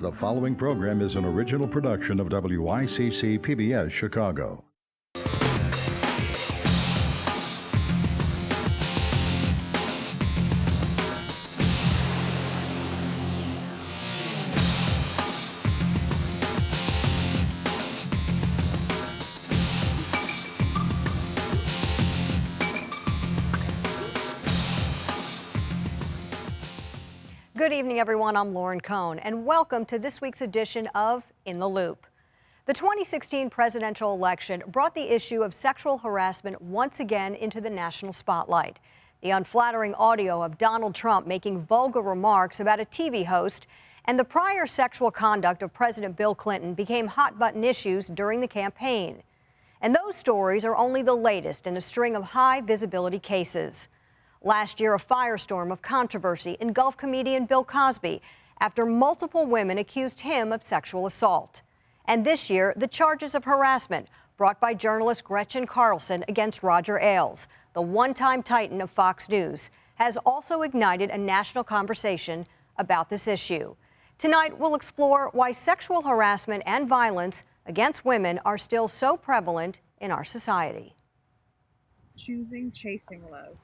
The following program is an original production of WICC PBS Chicago. Good evening, everyone. I'm Lauren Cohn, and welcome to this week's edition of In the Loop. The 2016 presidential election brought the issue of sexual harassment once again into the national spotlight. The unflattering audio of Donald Trump making vulgar remarks about a TV host and the prior sexual conduct of President Bill Clinton became hot-button issues during the campaign. And those stories are only the latest in a string of high-visibility cases. Last year, a firestorm of controversy engulfed comedian Bill Cosby after multiple women accused him of sexual assault. And this year, the charges of harassment brought by journalist Gretchen Carlson against Roger Ailes, the one-time titan of Fox News, has also ignited a national conversation about this issue. Tonight, we'll explore why sexual harassment and violence against women are still so prevalent in our society. Choosing chasing love.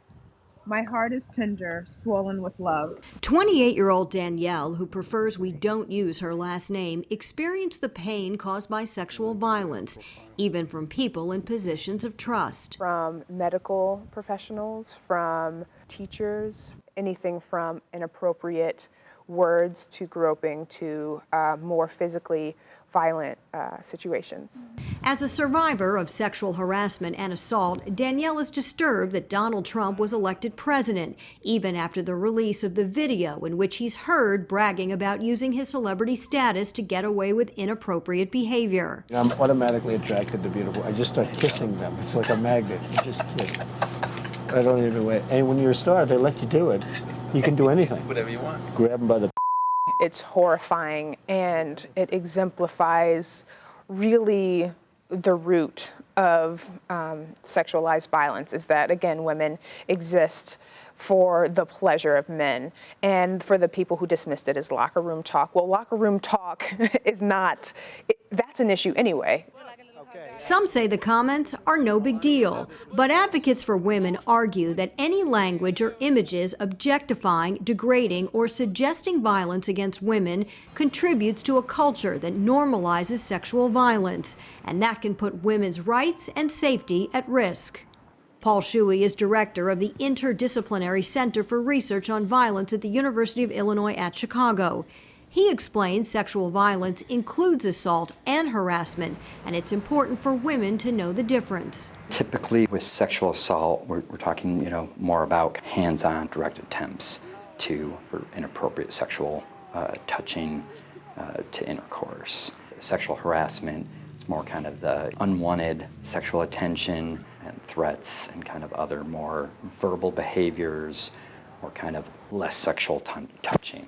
My heart is tender, swollen with love. 28-year-old Danielle, who prefers we don't use her last name, experienced the pain caused by sexual violence, even from people in positions of trust. From medical professionals, from teachers, anything from inappropriate words to groping to more physically violent situations. As a survivor of sexual harassment and assault, Danielle is disturbed that Donald Trump was elected president, even after the release of the video in which he's heard bragging about using his celebrity status to get away with inappropriate behavior. I'm automatically attracted to beautiful. I just start kissing them. It's like a magnet. You just kiss. I don't even wait. And when you're a star, they let you do it. You can do anything. Whatever you want. Grab them by the. It's horrifying, and it exemplifies really the root of sexualized violence is that, again, women exist for the pleasure of men and for the people who dismissed it as locker room talk. Well, locker room talk is not, that's an issue anyway. Some say the comments are no big deal, but advocates for women argue that any language or images objectifying, degrading, or suggesting violence against women contributes to a culture that normalizes sexual violence, and that can put women's rights and safety at risk. Paul Shuey is director of the Interdisciplinary Center for Research on Violence at the University of Illinois at Chicago. He explains sexual violence includes assault and harassment, and it's important for women to know the difference. Typically with sexual assault, we're talking, more about hands-on direct attempts for inappropriate sexual touching to intercourse. Sexual harassment is more kind of the unwanted sexual attention and threats and kind of other more verbal behaviors or kind of less sexual touching.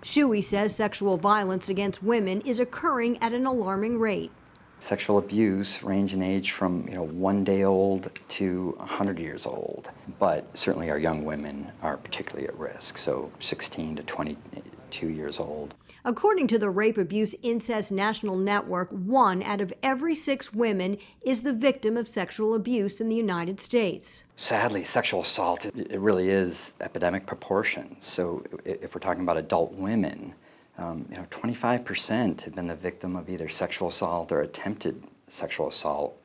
Shuey says sexual violence against women is occurring at an alarming rate. Sexual abuse range in age from 1 day old to 100 years old, but certainly our young women are particularly at risk, so 16 to 22 years old. According to the Rape Abuse Incest National Network, 1 out of every 6 women is the victim of sexual abuse in the United States. Sadly, sexual assault, it really is epidemic proportions. So if we're talking about adult women, 25% have been the victim of either sexual assault or attempted sexual assault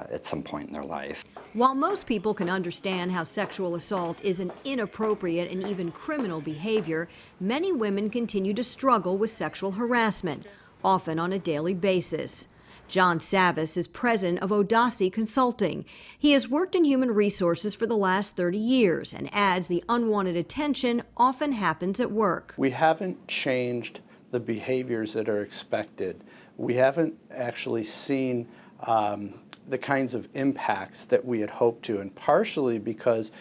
at some point in their life. While most people can understand how sexual assault is an inappropriate and even criminal behavior, many women continue to struggle with sexual harassment, often on a daily basis. John Savas is president of Odasi Consulting. He has worked in human resources for the last 30 years and adds the unwanted attention often happens at work. We haven't changed the behaviors that are expected. We haven't actually seen the kinds of impacts that we had hoped to, and partially because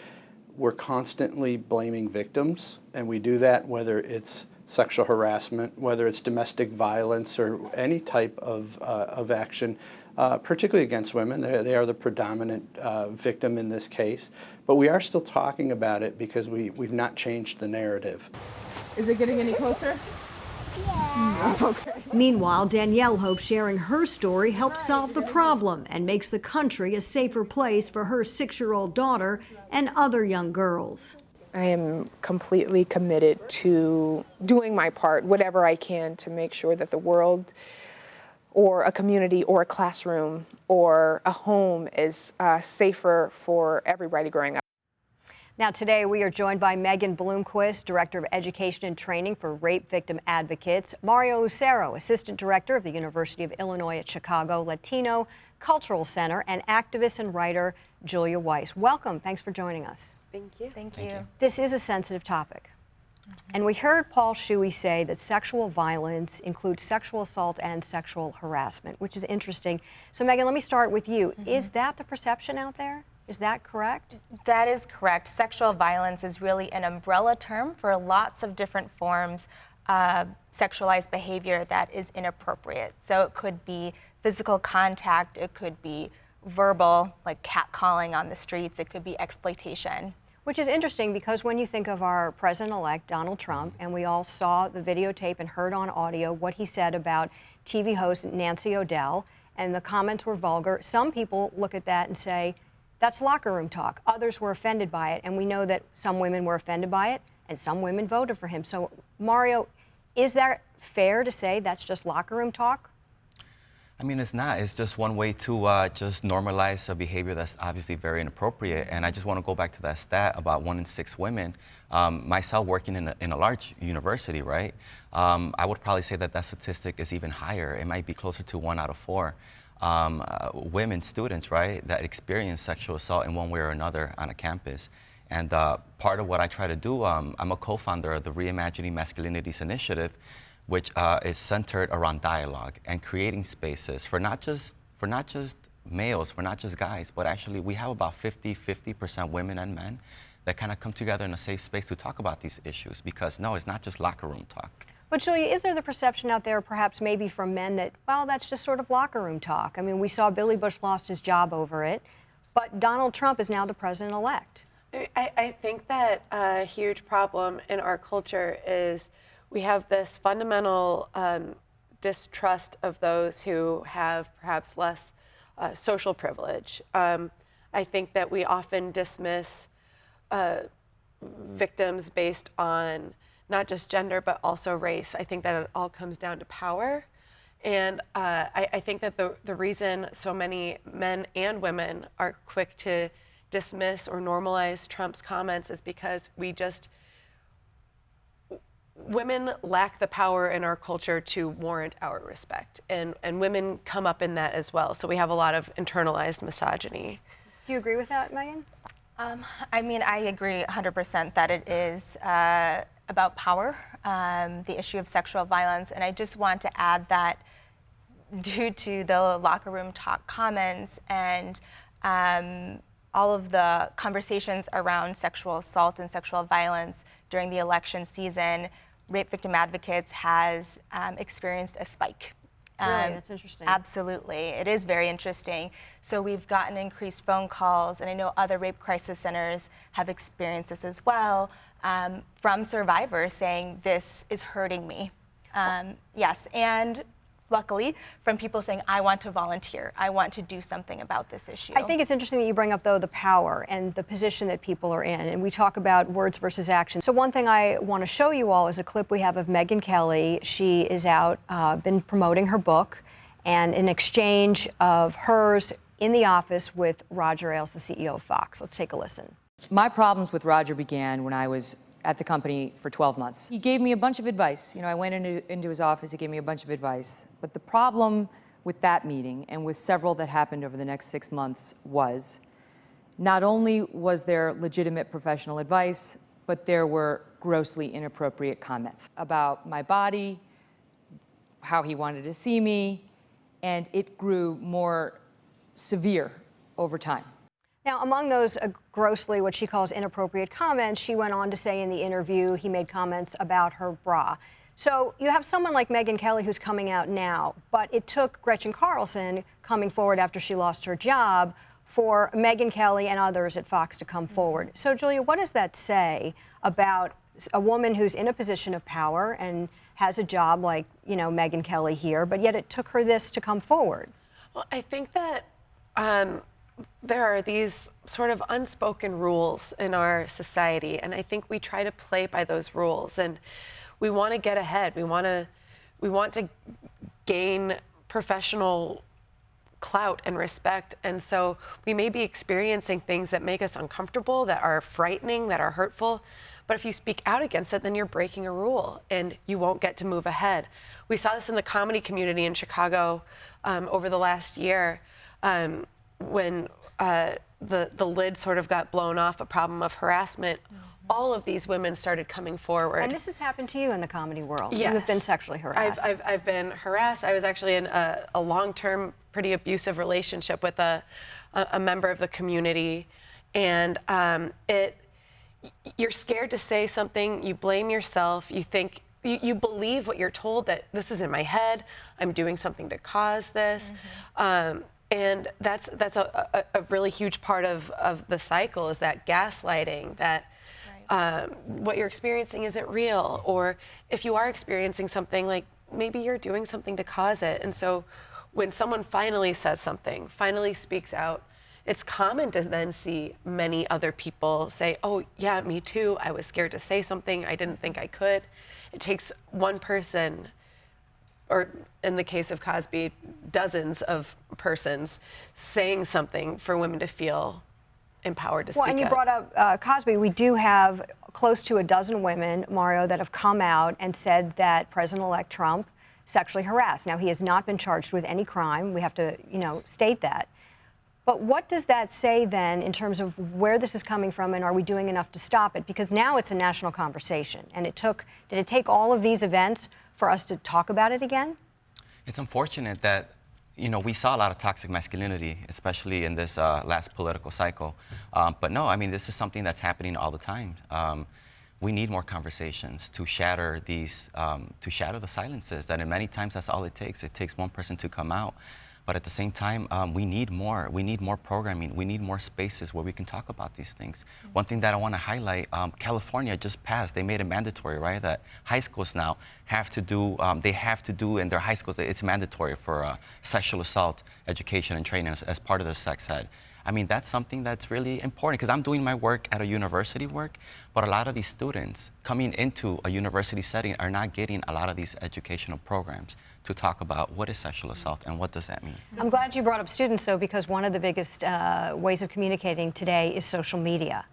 we're constantly blaming victims, and we do that whether it's sexual harassment, whether it's domestic violence or any type of action, particularly against women. They are the predominant victim in this case, but we are still talking about it because we've not changed the narrative. Is it getting any closer? Meanwhile, Danielle hopes sharing her story helps solve the problem and makes the country a safer place for her 6-year-old daughter and other young girls. I am completely committed to doing my part, whatever I can, to make sure that the world or a community or a classroom or a home is safer for everybody growing up. Now, today we are joined by Megan Bloomquist, Director of Education and Training for Rape Victim Advocates, Mario Lucero, Assistant Director of the University of Illinois at Chicago Latino Cultural Center, and activist and writer Julia Weiss. Welcome. Thanks for joining us. Thank you. Thank you. This is a sensitive topic. And we heard Paul Shuey say that sexual violence includes sexual assault and sexual harassment, which is interesting. So, Megan, let me start with you. Is that the perception out there? Is that correct? That is correct. Sexual violence is really an umbrella term for lots of different forms of sexualized behavior that is inappropriate. So it could be physical contact, it could be verbal, like catcalling on the streets, it could be exploitation. Which is interesting because when you think of our president-elect, Donald Trump, and we all saw the videotape and heard on audio what he said about TV host Nancy O'Dell, and the comments were vulgar, some people look at that and say, that's locker room talk. Others were offended by it, and we know that some women were offended by it, and some women voted for him. So, Mario, is that fair to say that's just locker room talk? I mean, it's not. It's just one way to just normalize a behavior that's obviously very inappropriate. And I just want to go back to that stat about 1 in 6 women. Myself working in a large university, right? I would probably say that that statistic is even higher. It might be closer to 1 out of 4. Women students, right, that experience sexual assault in one way or another on a campus. And part of what I try to do, I'm a co-founder of the Reimagining Masculinities Initiative, which is centered around dialogue and creating spaces for not just males, for not just guys, but actually we have about 50% women and men that kind of come together in a safe space to talk about these issues, because no, it's not just locker room talk. But Julia, is there the perception out there, perhaps maybe from men, that, well, that's just sort of locker room talk? I mean, we saw Billy Bush lost his job over it, but Donald Trump is now the president-elect. I think that a huge problem in our culture is we have this fundamental distrust of those who have perhaps less social privilege. I think that we often dismiss victims based on not just gender, but also race. I think that it all comes down to power. And I think that the reason so many men and women are quick to dismiss or normalize Trump's comments is because women lack the power in our culture to warrant our respect. And women come up in that as well. So we have a lot of internalized misogyny. Do you agree with that, Megan? I mean, I agree 100% that it is about power, the issue of sexual violence. And I just want to add that due to the locker room talk comments and all of the conversations around sexual assault and sexual violence during the election season, Rape Victim Advocates has experienced a spike. Really? That's interesting. Absolutely. It is very interesting. So we've gotten increased phone calls, and I know other rape crisis centers have experienced this as well, from survivors saying, this is hurting me. Yes, and luckily from people saying, I want to volunteer. I want to do something about this issue. I think it's interesting that you bring up, though, the power and the position that people are in. And we talk about words versus action. So one thing I want to show you all is a clip we have of Megyn Kelly. She is out, been promoting her book, and an exchange of hers in the office with Roger Ailes, the CEO of Fox. Let's take a listen. My problems with Roger began when I was at the company for 12 months. He gave me a bunch of advice. You know, I went into his office, he gave me a bunch of advice. But the problem with that meeting, and with several that happened over the next 6 months, was not only was there legitimate professional advice, but there were grossly inappropriate comments about my body, how he wanted to see me, and it grew more severe over time. Now, among those grossly, what she calls inappropriate comments, she went on to say in the interview he made comments about her bra. So you have someone like Megyn Kelly who's coming out now, but it took Gretchen Carlson coming forward after she lost her job for Megyn Kelly and others at Fox to come forward. So, Julia, what does that say about a woman who's in a position of power and has a job like, you know, Megyn Kelly here, but yet it took her this to come forward. Well, I think that there are these sort of unspoken rules in our society, and I think we try to play by those rules, and we want to get ahead. We want to gain professional clout and respect, and so we may be experiencing things that make us uncomfortable, that are frightening, that are hurtful. But if you speak out against it, then you're breaking a rule and you won't get to move ahead. We saw this in the comedy community in Chicago over the last year when the lid sort of got blown off a problem of harassment. All of these women started coming forward. And this has happened to you in the comedy world. Yes. You've been sexually harassed. I've been harassed. I was actually in a long-term, pretty abusive relationship with a member of the community. And you're scared to say something, you blame yourself, you think, you believe what you're told, that this is in my head, I'm doing something to cause this. And that's a really huge part of the cycle, is that gaslighting, that what you're experiencing isn't real, or if you are experiencing something, like maybe you're doing something to cause it. And so when someone finally says something, finally speaks out, it's common to then see many other people say, oh yeah, me too, I was scared to say something, I didn't think I could. It takes one person, or in the case of Cosby, dozens of persons saying something for women to feel empowered to speak up. Well, and you brought up Cosby. We do have close to a dozen women, Mario, that have come out and said that President-elect Trump sexually harassed. Now, he has not been charged with any crime. We have to, you know, state that. But what does that say then in terms of where this is coming from, and are we doing enough to stop it? Because now it's a national conversation, and did it take all of these events for us to talk about it again? It's unfortunate that, you know, we saw a lot of toxic masculinity, especially in this last political cycle. But no, I mean, this is something that's happening all the time. We need more conversations to shatter these, to shatter the silences. That, in many times, that's all it takes. It takes one person to come out. But at the same time, we need more. We need more programming. We need more spaces where we can talk about these things. One thing that I want to highlight, California just passed. They made it mandatory, right? That high schools now have to do, they have to do in their high schools, it's mandatory for sexual assault education and training as part of the sex ed. I mean, that's something that's really important, because I'm doing my work at a university but a lot of these students coming into a university setting are not getting a lot of these educational programs to talk about what is sexual assault and what does that mean. I'm glad you brought up students, though, because one of the biggest ways of communicating today is social media.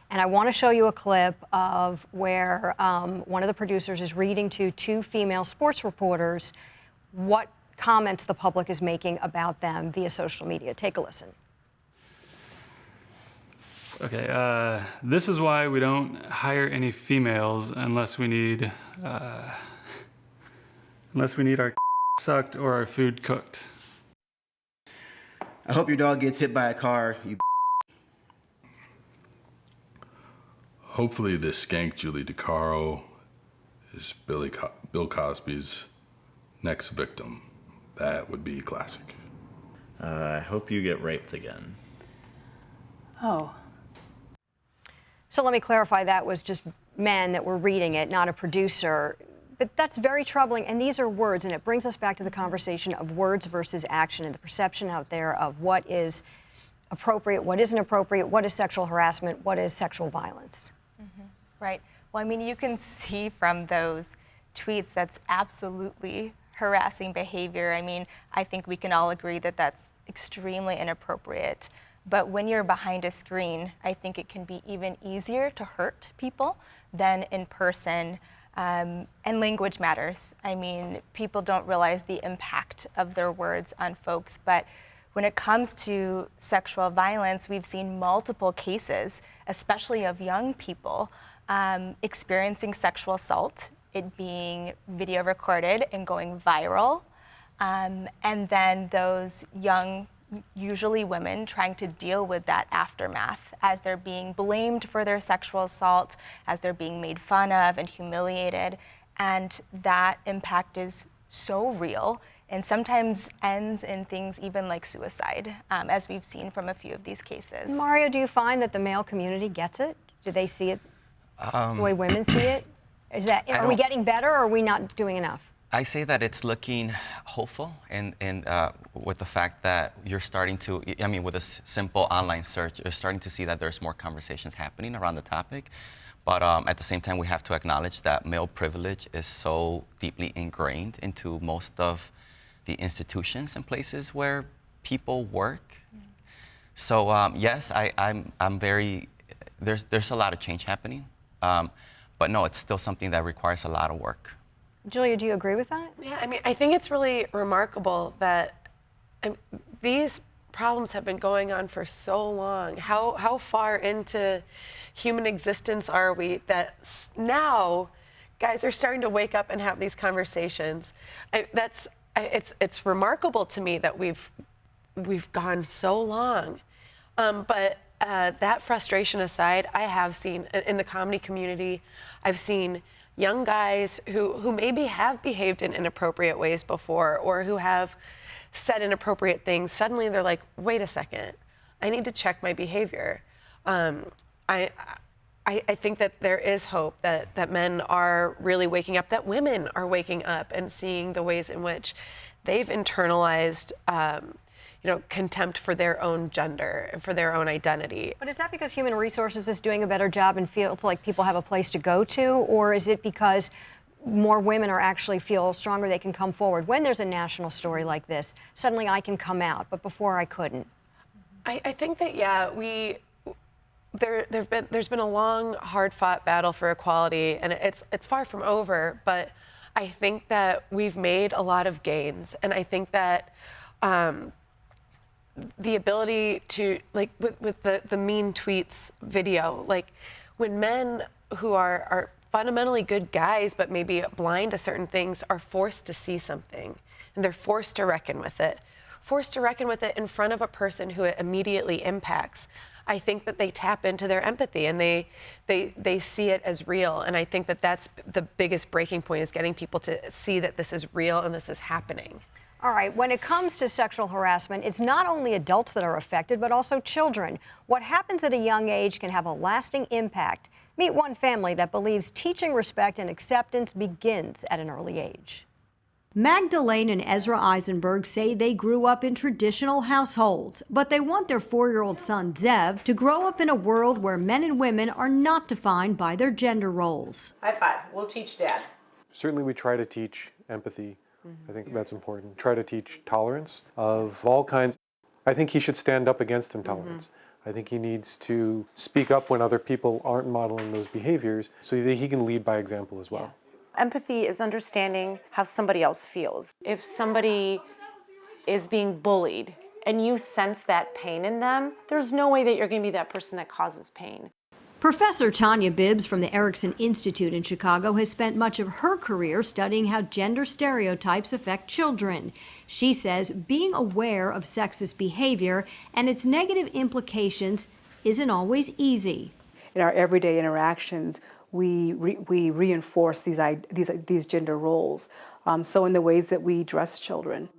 And I want to show you a clip of where one of the producers is reading to two female sports reporters what comments the public is making about them via social media. Take a listen. Okay, this is why we don't hire any females unless we need our sucked or our food cooked. I hope your dog gets hit by a car, you. Hopefully this skank Julie DeCaro is Bill Cosby's next victim. That would be classic. I hope you get raped again. Oh. So let me clarify, that was just men that were reading it, not a producer. But that's very troubling, and these are words, and it brings us back to the conversation of words versus action and the perception out there of what is appropriate, what isn't appropriate, what is sexual harassment, what is sexual violence. Right. Well, I mean, you can see from those tweets that's absolutely harassing behavior. I mean, I think we can all agree that that's extremely inappropriate. But when you're behind a screen, I think it can be even easier to hurt people than in person. And language matters. I mean, people don't realize the impact of their words on folks. But when it comes to sexual violence, we've seen multiple cases, especially of young people, experiencing sexual assault, it being video recorded and going viral. And then those young, usually women, trying to deal with that aftermath as they're being blamed for their sexual assault, as they're being made fun of and humiliated. And that impact is so real and sometimes ends in things even like suicide, as we've seen from a few of these cases. Mario, do you find that the male community gets it? Do they see it the way women see it? Are we getting better, or are we not doing enough? I say that it's looking hopeful, and with the fact that you're starting to, I mean, with a simple online search, you're starting to see that there's more conversations happening around the topic. But at the same time, we have to acknowledge that male privilege is so deeply ingrained into most of the institutions and places where people work. So yes, I'm very, there's a lot of change happening, but no, it's still something that requires a lot of work. Julia, do you agree with that? Yeah, I mean, I think it's really remarkable that these problems have been going on for so long. How far into human existence are we that now guys are starting to wake up and have these conversations? It's remarkable to me that we've gone so long. But that frustration aside, I have seen in the comedy community, I've seen young guys who maybe have behaved in inappropriate ways before, or who have said inappropriate things. Suddenly they're like, wait a second, I need to check my behavior. I think that there is hope that men are really waking up, that women are waking up and seeing the ways in which they've internalized contempt for their own gender and for their own identity. But is that because Human Resources is doing a better job and feels like people have a place to go to, or is it because more women are actually feel stronger, they can come forward? When there's a national story like this, suddenly I can come out, but before I couldn't. I think that, yeah, there's been a long, hard-fought battle for equality, and it's far from over, but I think that we've made a lot of gains, and I think that the ability to, like with the mean tweets video, like when men who are fundamentally good guys but maybe blind to certain things are forced to see something, and they're forced to reckon with it in front of a person who it immediately impacts, I think that they tap into their empathy and they see it as real. And I think that that's the biggest breaking point, is getting people to see that this is real and this is happening. All right, when it comes to sexual harassment, it's not only adults that are affected, but also children. What happens at a young age can have a lasting impact. Meet one family that believes teaching respect and acceptance begins at an early age. Magdalene and Ezra Eisenberg say they grew up in traditional households, but they want their 4-year-old son, Zev, to grow up in a world where men and women are not defined by their gender roles. High five. We'll teach Dad. Certainly we try to teach empathy. I think that's important. Try to teach tolerance of all kinds. I think he should stand up against intolerance. I think he needs to speak up when other people aren't modeling those behaviors so that he can lead by example as well. Empathy is understanding how somebody else feels. If somebody is being bullied and you sense that pain in them, there's no way that you're going to be that person that causes pain. Professor Tanya Bibbs from the Erickson Institute in Chicago has spent much of her career studying how gender stereotypes affect children. She says being aware of sexist behavior and its negative implications isn't always easy. In our everyday interactions, we reinforce these gender roles. So in the ways that we dress children,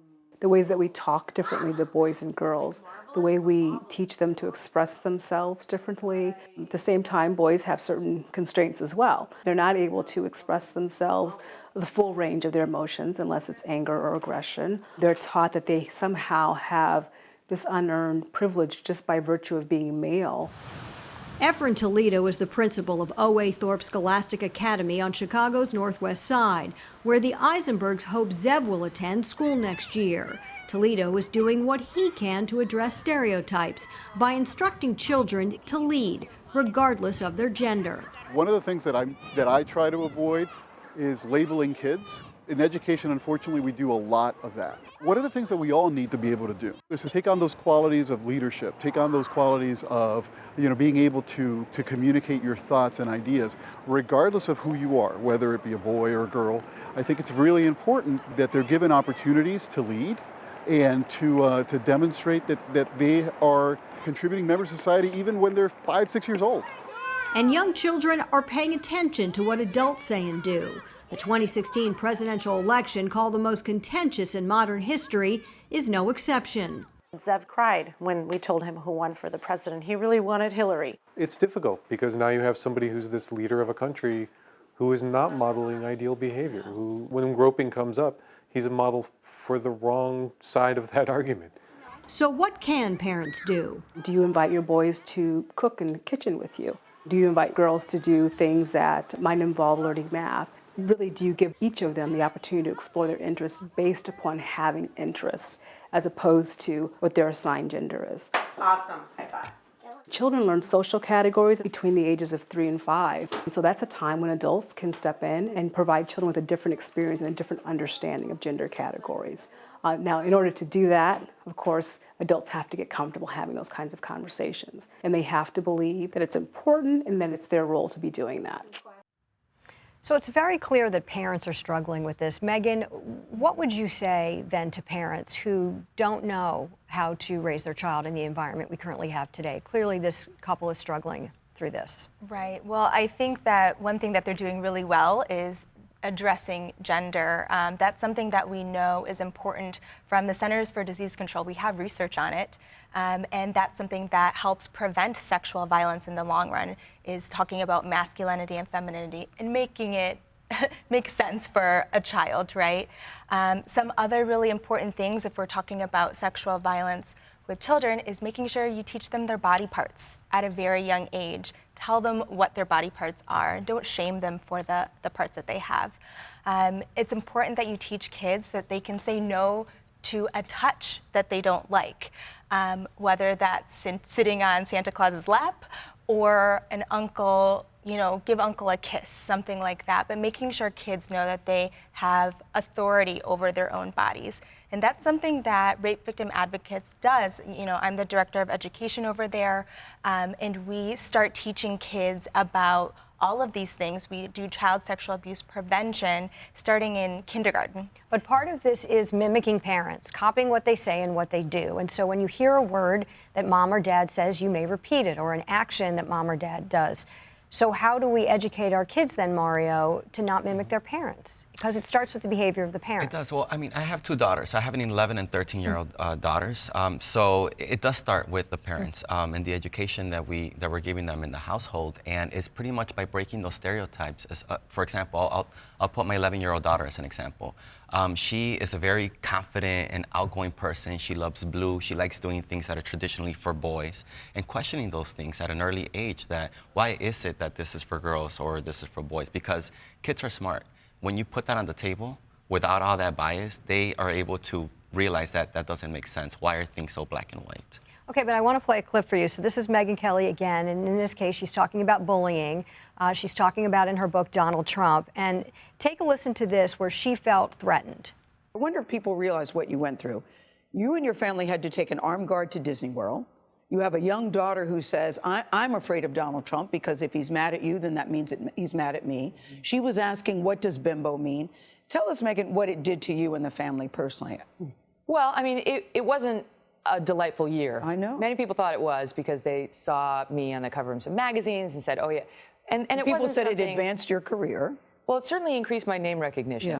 the ways that we talk differently to boys and girls, the way we teach them to express themselves differently. At the same time, boys have certain constraints as well. They're not able to express themselves, the full range of their emotions, unless it's anger or aggression. They're taught that they somehow have this unearned privilege just by virtue of being male. Efren Toledo is the principal of O.A. Thorpe Scholastic Academy on Chicago's Northwest Side, where the Eisenbergs hope Zev will attend school next year. Toledo is doing what he can to address stereotypes by instructing children to lead, regardless of their gender. One of the things that I try to avoid is labeling kids. In education, unfortunately, we do a lot of that. What are the things that we all need to be able to do? Is to take on those qualities of leadership, take on those qualities of, being able to communicate your thoughts and ideas, regardless of who you are, whether it be a boy or a girl. I think it's really important that they're given opportunities to lead and to demonstrate that they are contributing members of society even when they're 5, 6 years old. And young children are paying attention to what adults say and do. The 2016 presidential election, called the most contentious in modern history, is no exception. Zev cried when we told him who won for the president. He really wanted Hillary. It's difficult because now you have somebody who's this leader of a country who is not modeling ideal behavior, who, when groping comes up, he's a model for the wrong side of that argument. So what can parents do? Do you invite your boys to cook in the kitchen with you? Do you invite girls to do things that might involve learning math? Really, do you give each of them the opportunity to explore their interests based upon having interests, as opposed to what their assigned gender is? Awesome. High five. Children learn social categories between the ages of 3 and 5. And so that's a time when adults can step in and provide children with a different experience and a different understanding of gender categories. Now, in order to do that, of course, adults have to get comfortable having those kinds of conversations. And they have to believe that it's important and that it's their role to be doing that. So it's very clear that parents are struggling with this. Megan, what would you say then to parents who don't know how to raise their child in the environment we currently have today? Clearly this couple is struggling through this. Right. Well, I think that one thing that they're doing really well is addressing gender. That's something that we know is important from the Centers for Disease Control. We have research on it, and that's something that helps prevent sexual violence in the long run, is talking about masculinity and femininity and making it make sense for a child, right? Some other really important things if we're talking about sexual violence with children is making sure you teach them their body parts at a very young age. Tell them what their body parts are, and don't shame them for the parts that they have. It's important that you teach kids that they can say no to a touch that they don't like, whether that's sitting on Santa Claus's lap or an uncle, give uncle a kiss, something like that. But making sure kids know that they have authority over their own bodies. And that's something that Rape Victim Advocates does. I'm the director of education over there, and we start teaching kids about all of these things. We do child sexual abuse prevention starting in kindergarten. But part of this is mimicking parents, copying what they say and what they do. And so when you hear a word that mom or dad says, you may repeat it, or an action that mom or dad does. So how do we educate our kids then, Mario, to not mimic their parents? Because it starts with the behavior of the parents. It does. Well, I have 2 daughters. I have an 11 and 13-year-old daughters. So it does start with the parents and the education that we're giving them in the household. And it's pretty much by breaking those stereotypes. For example, I'll put my 11-year-old daughter as an example. She is a very confident and outgoing person. She loves blue. She likes doing things that are traditionally for boys, and questioning those things at an early age, that why is it that this is for girls or this is for boys? Because kids are smart. When you put that on the table without all that bias, they are able to realize that that doesn't make sense. Why are things so black and white? Okay, but I want to play a clip for you. So this is Megyn Kelly again, and in this case, she's talking about bullying. She's talking about in her book Donald Trump. And take a listen to this where she felt threatened. I wonder if people realize what you went through. You and your family had to take an armed guard to Disney World. You have a young daughter who says, I'm afraid of Donald Trump because if he's mad at you, then that means he's mad at me. She was asking, what does bimbo mean? Tell us, Megan, what it did to you and the family personally. Well, it wasn't a delightful year. I know. Many people thought it was because they saw me on the cover of some magazines and said, oh, yeah. And it people wasn't said something... it advanced your career. Well, it certainly increased my name recognition. Yeah.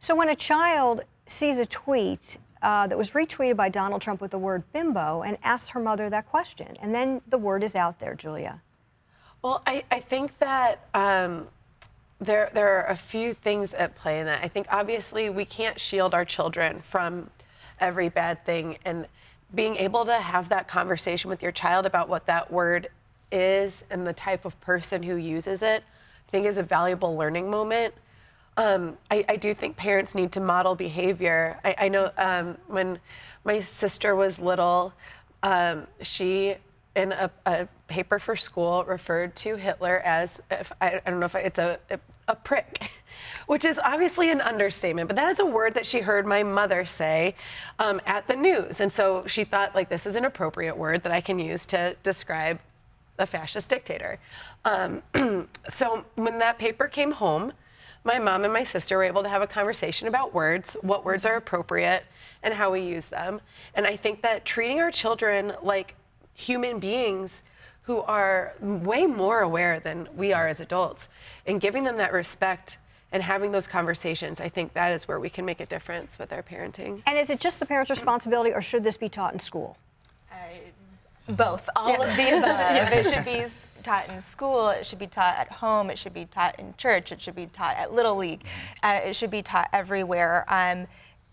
So when a child sees a tweet that was retweeted by Donald Trump with the word bimbo and asks her mother that question, and then the word is out there, Julia. Well, I think that there are a few things at play in that. I think obviously we can't shield our children from every bad thing, and being able to have that conversation with your child about what that word is and the type of person who uses it, I think is a valuable learning moment. I do think parents need to model behavior. I know when my sister was little, she, in a paper for school, referred to Hitler as, I don't know if it's a prick, which is obviously an understatement, but that is a word that she heard my mother say at the news. And so she thought, like, this is an appropriate word that I can use to describe a fascist dictator. So when that paper came home, my mom and my sister were able to have a conversation about words, what words are appropriate, and how we use them. And I think that treating our children like human beings who are way more aware than we are as adults, and giving them that respect and having those conversations, I think that is where we can make a difference with our parenting. And is it just the parent's responsibility, or should this be taught in school? Both, all of the above. It should be taught in school, it should be taught at home, it should be taught in church, it should be taught at Little League, it should be taught everywhere.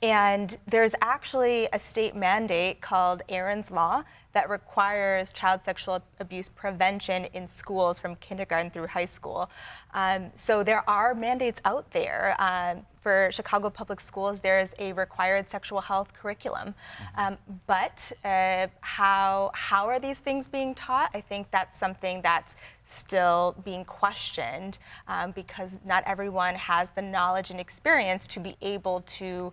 And there's actually a state mandate called Aaron's Law that requires child sexual abuse prevention in schools from kindergarten through high school. So there are mandates out there. For Chicago Public Schools, there's a required sexual health curriculum. But how are these things being taught? I think that's something that's still being questioned because not everyone has the knowledge and experience to be able to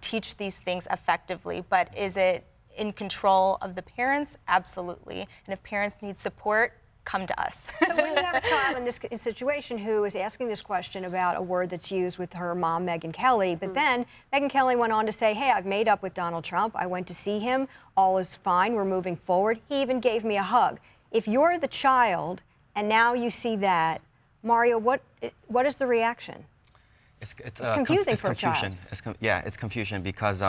teach these things effectively. But is it in control of the parents? Absolutely. And if parents need support, come to us. So when you have a child in this situation who is asking this question about a word that's used with her mom, Megyn Kelly, but then Megyn Kelly went on to say, hey, I've made up with Donald Trump. I went to see him. All is fine. We're moving forward. He even gave me a hug. If you're the child and now you see that, Mario, what is the reaction? It's confusing for a child. It's confusion because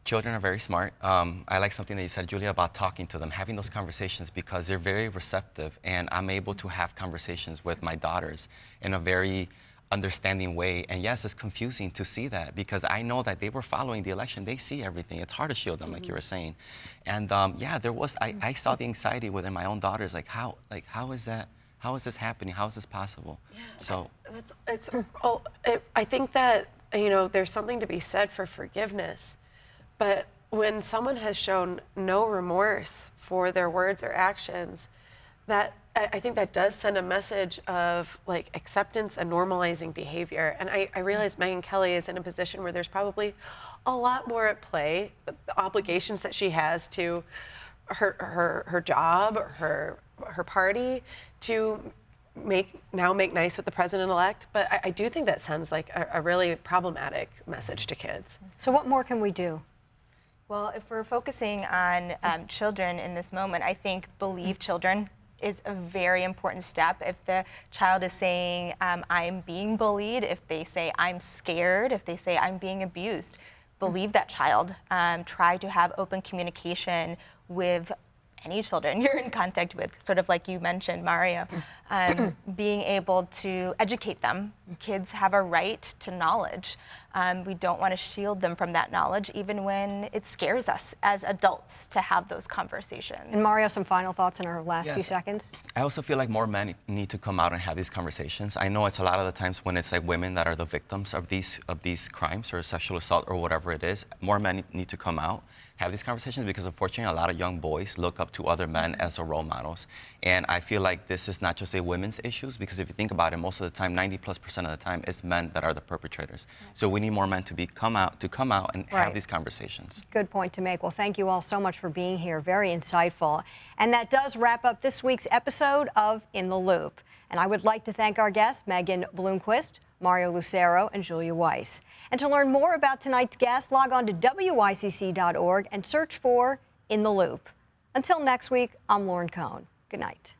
children are very smart. I like something that you said, Julia, about talking to them, having those conversations because they're very receptive, and I'm able to have conversations with my daughters in a very understanding way. And yes, it's confusing to see that because I know that they were following the election. They see everything. It's hard to shield them, like you were saying. And yeah, there was. I saw the anxiety within my own daughters. How is that? How is this happening? How is this possible? Yeah, so I think that there's something to be said for forgiveness. But when someone has shown no remorse for their words or actions, that I think that does send a message of like acceptance and normalizing behavior. And I realize Megyn Kelly is in a position where there's probably a lot more at play, the obligations that she has to her job, or her party, to make nice with the president-elect. But I do think that sends like a really problematic message to kids. So what more can we do? Well, if we're focusing on children in this moment, I think believe children is a very important step. If the child is saying, I'm being bullied, if they say, I'm scared, if they say, I'm being abused, believe that child. Try to have open communication with any children you're in contact with, sort of like you mentioned, Mario. Being able to educate them. Kids have a right to knowledge. We don't want to shield them from that knowledge, even when it scares us as adults to have those conversations. And Mario, some final thoughts in our last few seconds? I also feel like more men need to come out and have these conversations. I know it's a lot of the times when it's like women that are the victims of these crimes or sexual assault or whatever it is. More men need to come out, have these conversations, because unfortunately a lot of young boys look up to other men as their role models. And I feel like this is not just a women's issue, because if you think about it, most of the time, 90+% of the time, it's men that are the perpetrators. So we need more men to come out and have these conversations. Good point to make. Well, thank you all so much for being here. Very insightful. And that does wrap up this week's episode of In the Loop. And I would like to thank our guests, Megan Bloomquist, Mario Lucero, and Julia Weiss. And to learn more about tonight's guests, log on to wycc.org and search for In the Loop. Until next week, I'm Lauren Cohn. Good night.